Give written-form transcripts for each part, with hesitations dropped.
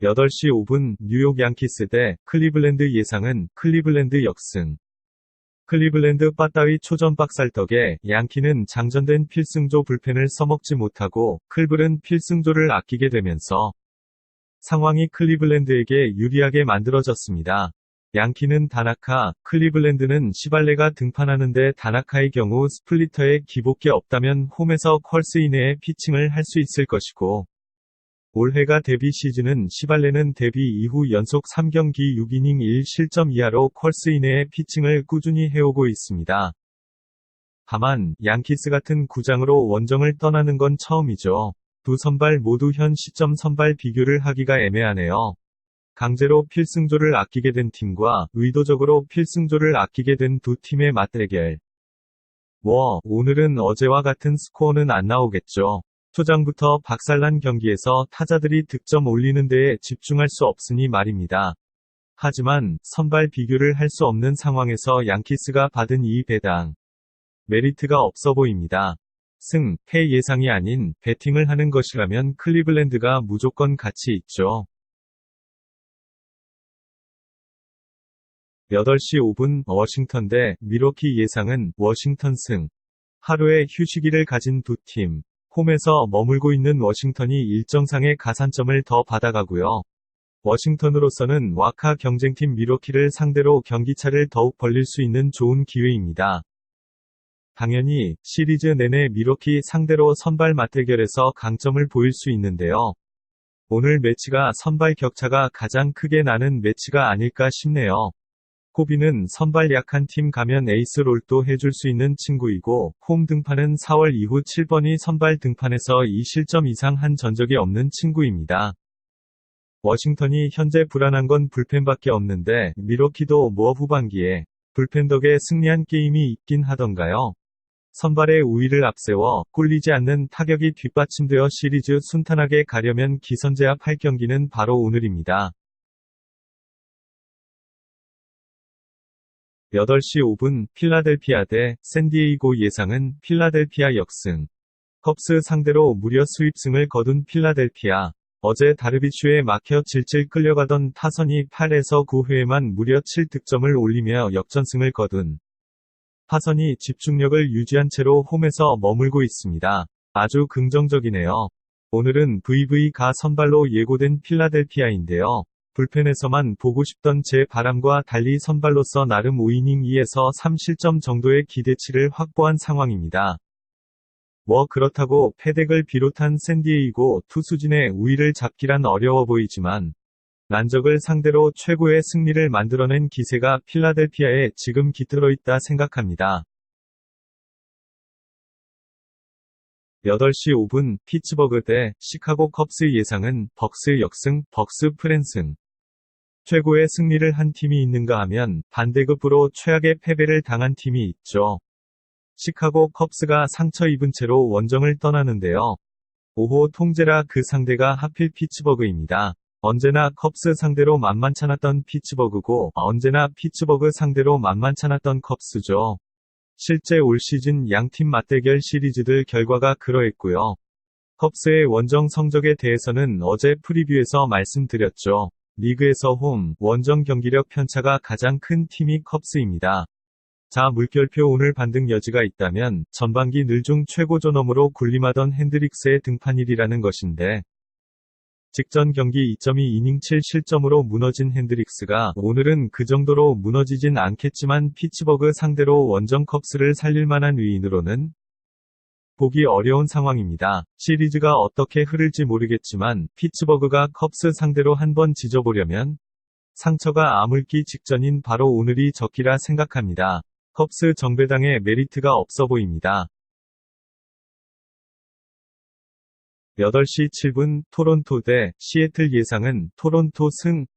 8시 5분 뉴욕 양키스 대 클리블랜드 예상은 클리블랜드 역승. 클리블랜드 빠따위 초전 빡살떡에 양키는 장전된 필승조 불펜을 써먹지 못하고 클블은 필승조를 아끼게 되면서 상황이 클리블랜드에게 유리하게 만들어졌습니다. 양키는 다나카, 클리블랜드는 시발레가 등판하는데 다나카의 경우 스플리터에 기복이 없다면 홈에서 컬스 이내에 피칭을 할 수 있을 것이고 올해가 데뷔 시즌은 시발레는 데뷔 이후 연속 3경기 6이닝 1실점 이하로 컬스 이내에 피칭을 꾸준히 해오고 있습니다. 다만 양키스 같은 구장으로 원정을 떠나는 건 처음이죠. 두 선발 모두 현 시점 선발 비교를 하기가 애매하네요. 강제로 필승조를 아끼게 된 팀과 의도적으로 필승조를 아끼게 된 두 팀의 맞대결. 오늘은 어제와 같은 스코어는 안 나오겠죠. 초장부터 박살난 경기에서 타자들이 득점 올리는 데에 집중할 수 없으니 말입니다. 하지만 선발 비교를 할 수 없는 상황에서 양키스가 받은 이 배당. 메리트가 없어 보입니다. 승, 패 예상이 아닌 배팅을 하는 것이라면 클리블랜드가 무조건 가치 있죠. 8시 5분 워싱턴 대 밀워키 예상은 워싱턴 승. 하루의 휴식일을 가진 두 팀. 홈에서 머물고 있는 워싱턴이 일정상의 가산점을 더 받아가고요. 워싱턴으로서는 와카 경쟁팀 밀워키를 상대로 경기차를 더욱 벌릴 수 있는 좋은 기회입니다. 당연히 시리즈 내내 밀워키 상대로 선발 맞대결에서 강점을 보일 수 있는데요. 오늘 매치가 선발 격차가 가장 크게 나는 매치가 아닐까 싶네요. 코비는 선발 약한 팀 가면 에이스 롤도 해줄 수 있는 친구이고 홈 등판은 4월 이후 7번이 선발 등판에서 2실점 이상 한 전적이 없는 친구입니다. 워싱턴이 현재 불안한 건 불펜밖에 없는데 밀워키도 후반기에 불펜 덕에 승리한 게임이 있긴 하던가요. 선발의 우위를 앞세워 꿀리지 않는 타격이 뒷받침되어 시리즈 순탄하게 가려면 기선제압 할 경기는 바로 오늘입니다. 8시 5분 필라델피아 대 샌디에이고 예상은 필라델피아 역승. 컵스 상대로 무려 수입승을 거둔 필라델피아. 어제 다르비슈에 막혀 질질 끌려가던 타선이 8에서 9회에만 무려 7득점을 올리며 역전승을 거둔. 타선이 집중력을 유지한 채로 홈에서 머물고 있습니다. 아주 긍정적이네요. 오늘은 VV가 선발로 예고된 필라델피아인데요. 불펜에서만 보고 싶던 제 바람과 달리 선발로서 나름 5이닝 2에서 3실점 정도의 기대치를 확보한 상황입니다. 그렇다고 패덱을 비롯한 샌디에이고 투수진의 우위를 잡기란 어려워 보이지만 란적을 상대로 최고의 승리를 만들어낸 기세가 필라델피아에 지금 깃들어 있다 생각합니다. 8시 5분 피츠버그 대 시카고 컵스 예상은 벅스 역승, 벅스 프랜승. 최고의 승리를 한 팀이 있는가 하면 반대급부로 최악의 패배를 당한 팀이 있죠. 시카고 컵스가 상처 입은 채로 원정을 떠나는데요. 5호 통제라 그 상대가 하필 피츠버그입니다. 언제나 컵스 상대로 만만찮았던 피츠버그고 언제나 피츠버그 상대로 만만찮았던 컵스죠. 실제 올 시즌 양팀 맞대결 시리즈들 결과가 그러했고요. 컵스의 원정 성적에 대해서는 어제 프리뷰에서 말씀드렸죠. 리그에서 홈, 원정 경기력 편차가 가장 큰 팀이 컵스입니다. 자, 물결표 오늘 반등 여지가 있다면 전반기 늘중 최고 존엄으로 군림하던 핸드릭스의 등판일이라는 것인데 직전 경기 2.2이닝 7실점으로 무너진 핸드릭스가 오늘은 그 정도로 무너지진 않겠지만 피츠버그 상대로 원정 컵스를 살릴 만한 위인으로는 보기 어려운 상황입니다. 시리즈가 어떻게 흐를지 모르겠지만 피츠버그가 컵스 상대로 한번 지져보려면 상처가 아물기 직전인 바로 오늘이 적기라 생각합니다. 컵스 정배당에 메리트가 없어 보입니다. 8시 7분 토론토 대 시애틀 예상은 토론토 승.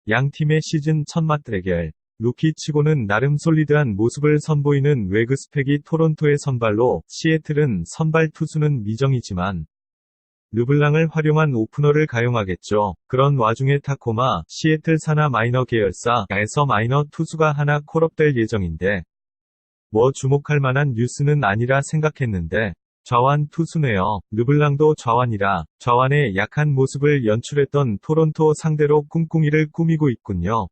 양 팀의 시즌 첫 맞대결. 루키치고는 나름 솔리드한 모습을 선보이는 웨그스펙이 토론토의 선발로 시애틀은 선발 투수는 미정이지만 르블랑을 활용한 오프너를 가용하겠죠. 그런 와중에 타코마, 시애틀 산하 마이너 계열사에서 마이너 투수가 하나 콜업될 예정인데 주목할 만한 뉴스는 아니라 생각했는데 좌완 투수네요. 르블랑도 좌완이라 좌완의 약한 모습을 연출했던 토론토 상대로 꿍꿍이를 꾸미고 있군요.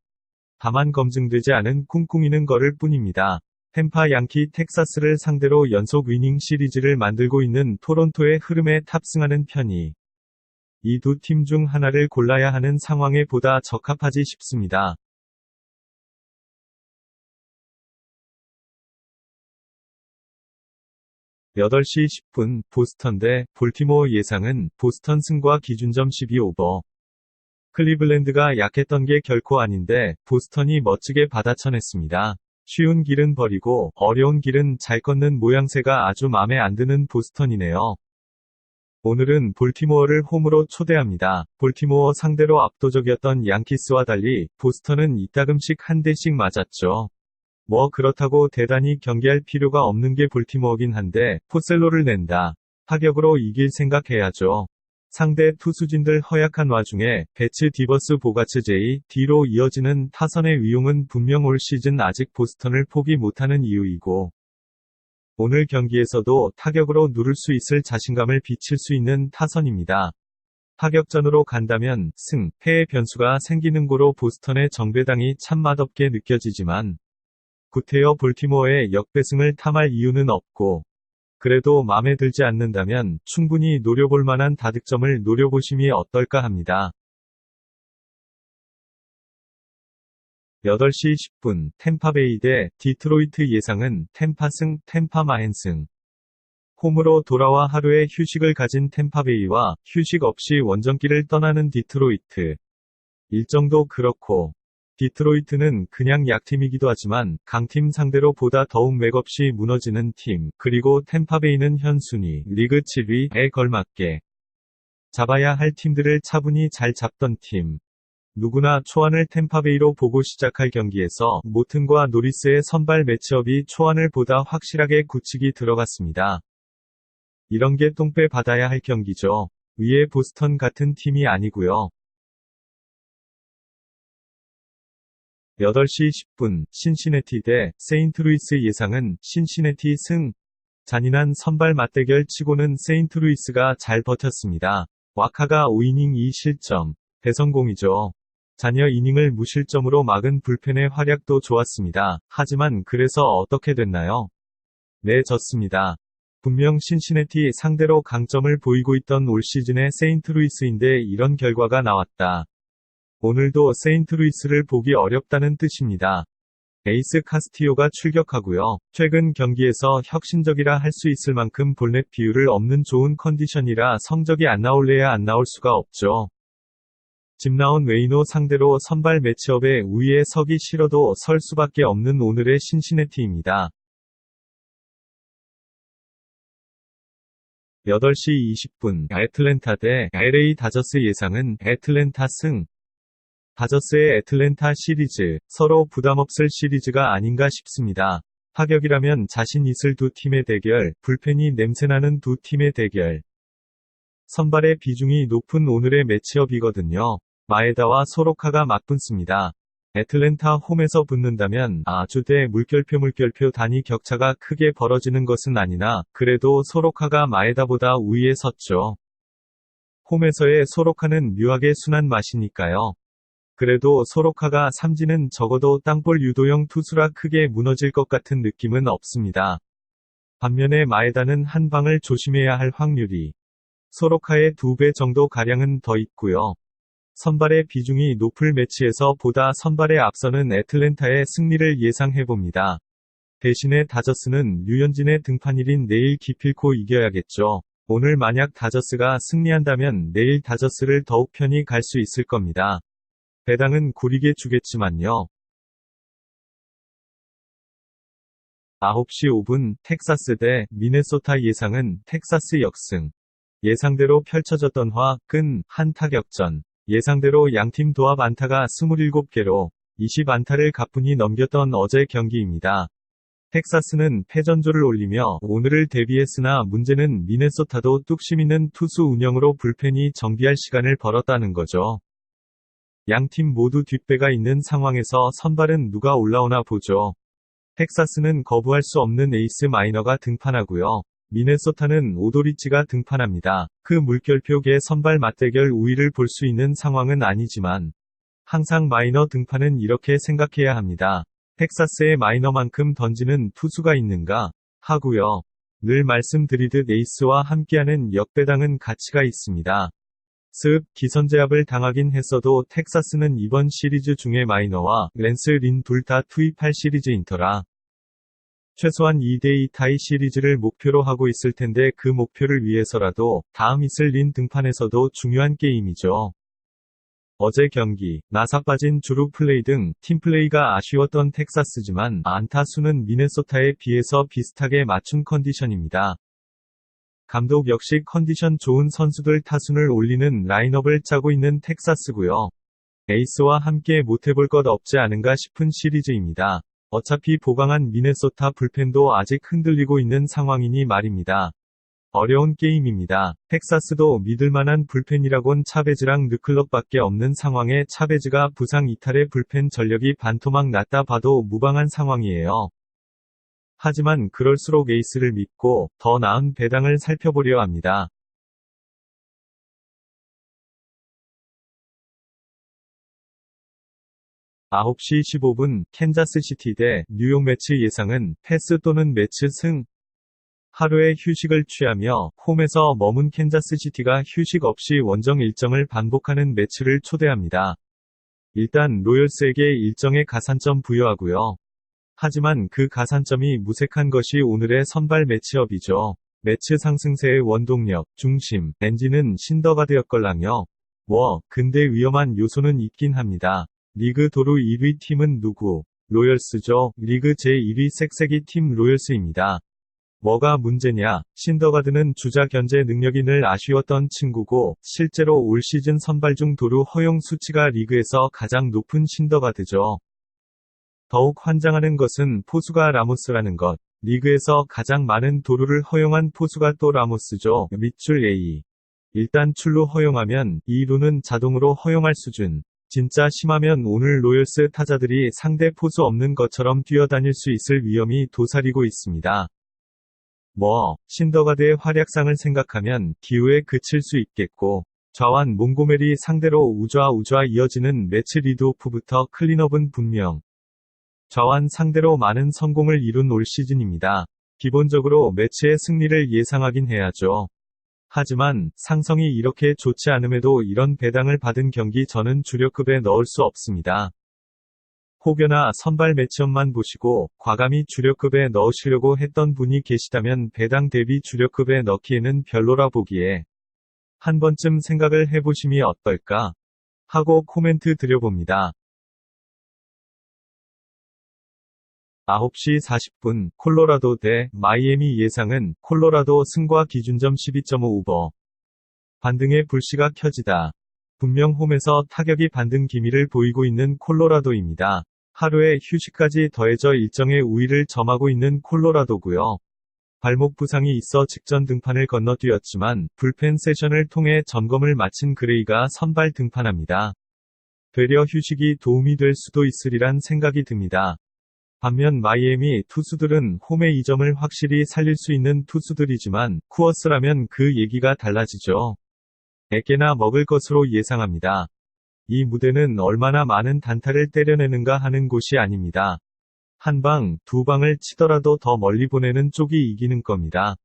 다만 검증되지 않은 꿍꿍이는 거를 뿐입니다. 템파 양키 텍사스를 상대로 연속 위닝 시리즈를 만들고 있는 토론토의 흐름에 탑승하는 편이 이 두 팀 중 하나를 골라야 하는 상황에 보다 적합하지 싶습니다. 8시 10분 보스턴 대 볼티모어 예상은 보스턴 승과 기준점 12오버. 클리블랜드가 약했던 게 결코 아닌데 보스턴이 멋지게 받아쳐냈습니다. 쉬운 길은 버리고 어려운 길은 잘 걷는 모양새가 아주 맘에 안 드는 보스턴이네요. 오늘은 볼티모어를 홈으로 초대합니다. 볼티모어 상대로 압도적이었던 양키스와 달리 보스턴은 이따금씩 한 대씩 맞았죠. 뭐 그렇다고 대단히 경계할 필요가 없는 게 볼티모어긴 한데 포셀로를 낸다. 타격으로 이길 생각해야죠. 상대 투수진들 허약한 와중에 배츠 디버스 보가츠 제이 D로 이어지는 타선의 위용은 분명 올 시즌 아직 보스턴을 포기 못하는 이유이고 오늘 경기에서도 타격으로 누를 수 있을 자신감을 비칠 수 있는 타선입니다. 타격전으로 간다면 승, 패의 변수가 생기는 고로 보스턴의 정배당이 참 맛없게 느껴지지만 구테어 볼티모어의 역배승을 탐할 이유는 없고 그래도 맘에 들지 않는다면 충분히 노려볼 만한 다득점을 노려보심이 어떨까 합니다. 8시 10분 템파베이 대 디트로이트 예상은 템파승, 템파마헨승. 홈으로 돌아와 하루의 휴식을 가진 템파베이와 휴식 없이 원정길을 떠나는 디트로이트. 일정도 그렇고 디트로이트는 그냥 약팀이기도 하지만 강팀 상대로 보다 더욱 맥없이 무너지는 팀, 그리고 템파베이는 현 순위 리그 7위에 걸맞게 잡아야 할 팀들을 차분히 잘 잡던 팀. 누구나 초안을 템파베이로 보고 시작할 경기에서 모튼과 노리스의 선발 매치업이 초안을 보다 확실하게 굳히기 들어갔습니다. 이런 게 똥배 받아야 할 경기죠. 위에 보스턴 같은 팀이 아니고요. 8시 10분 신시내티 대 세인트루이스 예상은 신시내티 승. 잔인한 선발 맞대결 치고는 세인트루이스가 잘 버텼습니다. 와카가 5이닝 2실점. 대성공이죠. 잔여 이닝을 무실점으로 막은 불펜의 활약도 좋았습니다. 하지만 그래서 어떻게 됐나요? 네, 졌습니다. 분명 신시내티 상대로 강점을 보이고 있던 올 시즌의 세인트루이스인데 이런 결과가 나왔다. 오늘도 세인트루이스를 보기 어렵다는 뜻입니다. 에이스 카스티오가 출격하고요. 최근 경기에서 혁신적이라 할 수 있을 만큼 볼넷 비율을 없는 좋은 컨디션이라 성적이 안 나올래야 안 나올 수가 없죠. 집 나온 웨이노 상대로 선발 매치업에 우위에 서기 싫어도 설 수밖에 없는 오늘의 신시내티입니다. 8시 20분 애틀랜타 대 LA 다저스 예상은 애틀랜타 승. 다저스의 애틀랜타 시리즈, 서로 부담없을 시리즈가 아닌가 싶습니다. 타격이라면 자신 있을 두 팀의 대결, 불펜이 냄새나는 두 팀의 대결. 선발의 비중이 높은 오늘의 매치업이거든요. 마에다와 소로카가 맞붙습니다. 애틀랜타 홈에서 붙는다면 아주 대 물결표 단위 격차가 크게 벌어지는 것은 아니나 그래도 소로카가 마에다보다 우위에 섰죠. 홈에서의 소로카는 묘하게 순한 맛이니까요. 그래도 소로카가 삼진은 적어도 땅볼 유도형 투수라 크게 무너질 것 같은 느낌은 없습니다. 반면에 마에다는 한 방을 조심해야 할 확률이 소로카의 2배 정도 가량은 더 있고요. 선발의 비중이 높을 매치에서 보다 선발의 앞서는 애틀랜타의 승리를 예상해봅니다. 대신에 다저스는 류현진의 등판일인 내일 기필코 이겨야겠죠. 오늘 만약 다저스가 승리한다면 내일 다저스를 더욱 편히 갈 수 있을 겁니다. 배당은 구리게 주겠지만요. 9시 5분 텍사스 대 미네소타 예상은 텍사스 역승. 예상대로 펼쳐졌던 화끈 한타격전. 예상대로 양팀 도합 안타가 27개로 20안타를 가뿐히 넘겼던 어제 경기입니다. 텍사스는 패전조를 올리며 오늘을 대비했으나 문제는 미네소타도 뚝심 있는 투수 운영으로 불펜이 정비할 시간을 벌었다는 거죠. 양팀 모두 뒷배가 있는 상황에서 선발은 누가 올라오나 보죠. 텍사스는 거부할 수 없는 에이스 마이너가 등판하고요. 미네소타는 오도리치가 등판합니다. 그 물결표계 선발 맞대결 우위를 볼 수 있는 상황은 아니지만 항상 마이너 등판은 이렇게 생각해야 합니다. 텍사스의 마이너만큼 던지는 투수가 있는가 하고요. 늘 말씀드리듯 에이스와 함께하는 역배당은 가치가 있습니다. 기선제압을 당하긴 했어도 텍사스는 이번 시리즈 중에 마이너와 랜스 린 둘 다 투입할 시리즈인터라 최소한 2대2 타이 시리즈를 목표로 하고 있을 텐데 그 목표를 위해서라도 다음 있을 린 등판에서도 중요한 게임이죠. 어제 경기, 나사 빠진 주루 플레이 등 팀플레이가 아쉬웠던 텍사스지만 안타 수는 미네소타에 비해서 비슷하게 맞춘 컨디션입니다. 감독 역시 컨디션 좋은 선수들 타순을 올리는 라인업을 짜고 있는 텍사스고요. 에이스와 함께 못해볼 것 없지 않은가 싶은 시리즈입니다. 어차피 보강한 미네소타 불펜도 아직 흔들리고 있는 상황이니 말입니다. 어려운 게임입니다. 텍사스도 믿을만한 불펜이라곤 차베즈랑 르클럭밖에 없는 상황에 차베즈가 부상 이탈해 불펜 전력이 반토막 났다 봐도 무방한 상황이에요. 하지만 그럴수록 에이스를 믿고 더 나은 배당을 살펴보려 합니다. 9시 15분 캔자스시티 대 뉴욕 매치 예상은 패스 또는 매치 승. 하루의 휴식을 취하며 홈에서 머문 캔자스시티가 휴식 없이 원정 일정을 반복하는 매치를 초대합니다. 일단 로열스에게 일정에 가산점 부여하고요. 하지만 그 가산점이 무색한 것이 오늘의 선발 매치업이죠. 매치 상승세의 원동력, 중심, 엔진은 신더가드였걸랑요. 근데 위험한 요소는 있긴 합니다. 리그 도루 1위 팀은 누구? 로열스죠. 리그 제1위 색색이 팀 로열스입니다. 뭐가 문제냐? 신더가드는 주자 견제 능력이 늘 아쉬웠던 친구고 실제로 올 시즌 선발 중 도루 허용 수치가 리그에서 가장 높은 신더가드죠. 더욱 환장하는 것은 포수가 라모스라는 것. 리그에서 가장 많은 도루를 허용한 포수가 또 라모스죠. 밑줄 A. 일단 출루 허용하면 2루는 자동으로 허용할 수준. 진짜 심하면 오늘 로열스 타자들이 상대 포수 없는 것처럼 뛰어다닐 수 있을 위험이 도사리고 있습니다. 신더가드의 활약상을 생각하면 기우에 그칠 수 있겠고 좌완 몽고메리 상대로 우좌우좌 이어지는 매치 리드오프부터 클린업은 분명. 좌완 상대로 많은 성공을 이룬 올 시즌입니다. 기본적으로 매치의 승리를 예상하긴 해야죠. 하지만 상성이 이렇게 좋지 않음에도 이런 배당을 받은 경기 저는 주력급에 넣을 수 없습니다. 혹여나 선발 매치업만 보시고 과감히 주력급에 넣으시려고 했던 분이 계시다면 배당 대비 주력급에 넣기에는 별로라 보기에 한 번쯤 생각을 해보심이 어떨까 하고 코멘트 드려봅니다. 9시 40분 콜로라도 대 마이애미 예상은 콜로라도 승과 기준점 12.5 반등의 불씨가 켜지다. 분명 홈에서 타격이 반등 기미를 보이고 있는 콜로라도입니다. 하루의 휴식까지 더해져 일정의 우위를 점하고 있는 콜로라도고요. 발목 부상이 있어 직전 등판을 건너뛰었지만 불펜 세션을 통해 점검을 마친 그레이가 선발 등판합니다. 되려 휴식이 도움이 될 수도 있으리란 생각이 듭니다. 반면 마이애미 투수들은 홈의 이점을 확실히 살릴 수 있는 투수들이지만 쿠어스라면 그 얘기가 달라지죠. 100개나 먹을 것으로 예상합니다. 이 무대는 얼마나 많은 단타를 때려내는가 하는 곳이 아닙니다. 한 방, 두 방을 치더라도 더 멀리 보내는 쪽이 이기는 겁니다.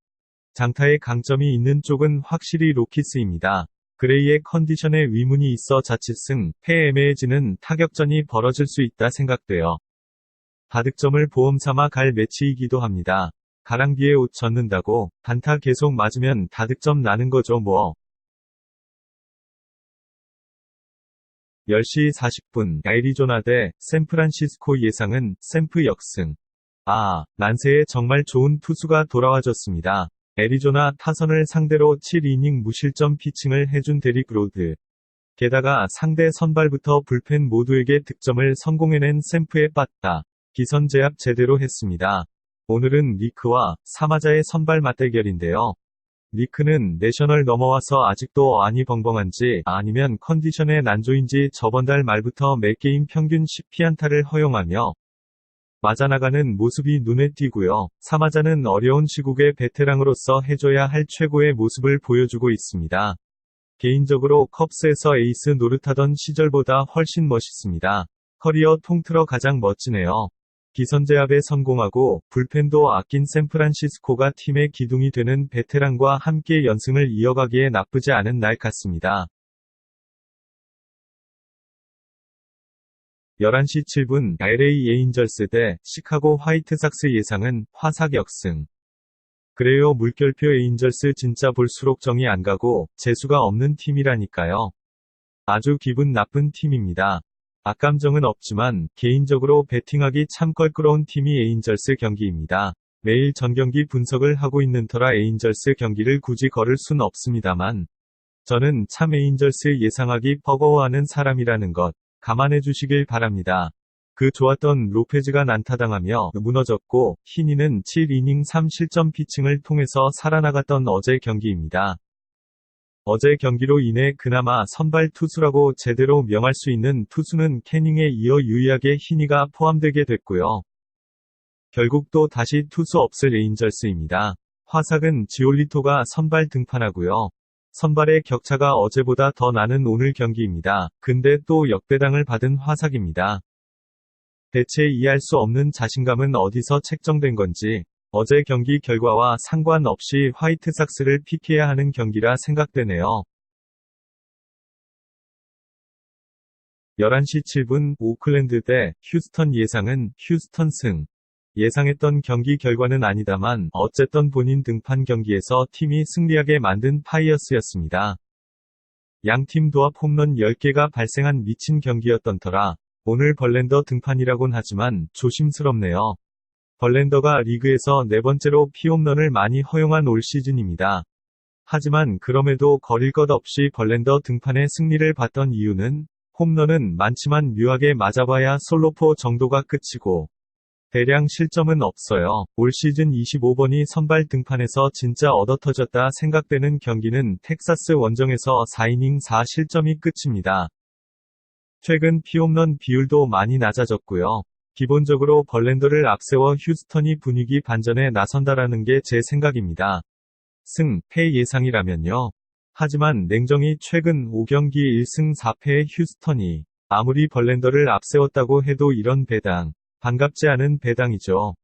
장타의 강점이 있는 쪽은 확실히 로키스입니다. 그레이의 컨디션에 위문이 있어 자칫 승, 패 애매해지는 타격전이 벌어질 수 있다 생각돼요. 다득점을 보험 삼아 갈 매치이기도 합니다. 가랑비에 옷 젖는다고 단타 계속 맞으면 다득점 나는 거죠 10시 40분 애리조나 대 샌프란시스코 예상은 샌프 역승. 난세에 정말 좋은 투수가 돌아와줬습니다. 애리조나 타선을 상대로 7이닝 무실점 피칭을 해준 데릭 로드. 게다가 상대 선발부터 불펜 모두에게 득점을 성공해낸 샌프에 빠따. 기선 제압 제대로 했습니다. 오늘은 리크와 사마자의 선발 맞대결인데요. 리크는 내셔널 넘어와서 아직도 안이 벙벙한지 아니면 컨디션의 난조인지 저번 달 말부터 매 게임 평균 10피안타를 허용하며 맞아나가는 모습이 눈에 띄고요. 사마자는 어려운 시국의 베테랑으로서 해줘야 할 최고의 모습을 보여주고 있습니다. 개인적으로 컵스에서 에이스 노릇하던 시절보다 훨씬 멋있습니다. 커리어 통틀어 가장 멋지네요. 기선제압에 성공하고 불펜도 아낀 샌프란시스코가 팀의 기둥이 되는 베테랑과 함께 연승을 이어가기에 나쁘지 않은 날 같습니다. 11시 7분 LA 에인절스 대 시카고 화이트삭스 예상은 화삭 역승. 그래요, 물결표 에인절스 진짜 볼수록 정이 안 가고 재수가 없는 팀이라니까요. 아주 기분 나쁜 팀입니다. 악감정은 없지만 개인적으로 배팅하기 참 껄끄러운 팀이 에인절스 경기입니다. 매일 전경기 분석을 하고 있는 터라 에인절스 경기를 굳이 거를 순 없습니다만 저는 참 에인절스 예상하기 버거워하는 사람이라는 것 감안해 주시길 바랍니다. 그 좋았던 로페즈가 난타당하며 무너졌고 히니는 7이닝 3실점 피칭을 통해서 살아나갔던 어제 경기입니다. 어제 경기로 인해 그나마 선발 투수라고 제대로 명할 수 있는 투수는 캐닝에 이어 유의하게 히니가 포함되게 됐고요. 결국 또 다시 투수 없을 에인절스입니다. 화삭은 지올리토가 선발 등판하고요. 선발의 격차가 어제보다 더 나는 오늘 경기입니다. 근데 또 역배당을 받은 화삭입니다. 대체 이해할 수 없는 자신감은 어디서 책정된 건지 어제 경기 결과와 상관없이 화이트삭스를 픽해야 하는 경기라 생각되네요. 11시 7분 오클랜드 대 휴스턴 예상은 휴스턴 승. 예상했던 경기 결과는 아니다만 어쨌든 본인 등판 경기에서 팀이 승리하게 만든 파이어스였습니다. 양팀 도합 홈런 10개가 발생한 미친 경기였던 터라 오늘 벌랜더 등판이라곤 하지만 조심스럽네요. 벌랜더가 리그에서 네 번째로 피홈런을 많이 허용한 올 시즌입니다. 하지만 그럼에도 거릴 것 없이 벌랜더 등판에 승리를 봤던 이유는 홈런은 많지만 묘하게 맞아봐야 솔로포 정도가 끝이고 대량 실점은 없어요. 올 시즌 25번이 선발 등판에서 진짜 얻어터졌다 생각되는 경기는 텍사스 원정에서 4이닝 4실점이 끝입니다. 최근 피홈런 비율도 많이 낮아졌고요. 기본적으로 벌랜더를 앞세워 휴스턴이 분위기 반전에 나선다라는 게 제 생각입니다. 승, 패 예상이라면요. 하지만 냉정히 최근 5경기 1승 4패의 휴스턴이 아무리 벌랜더를 앞세웠다고 해도 이런 배당, 반갑지 않은 배당이죠.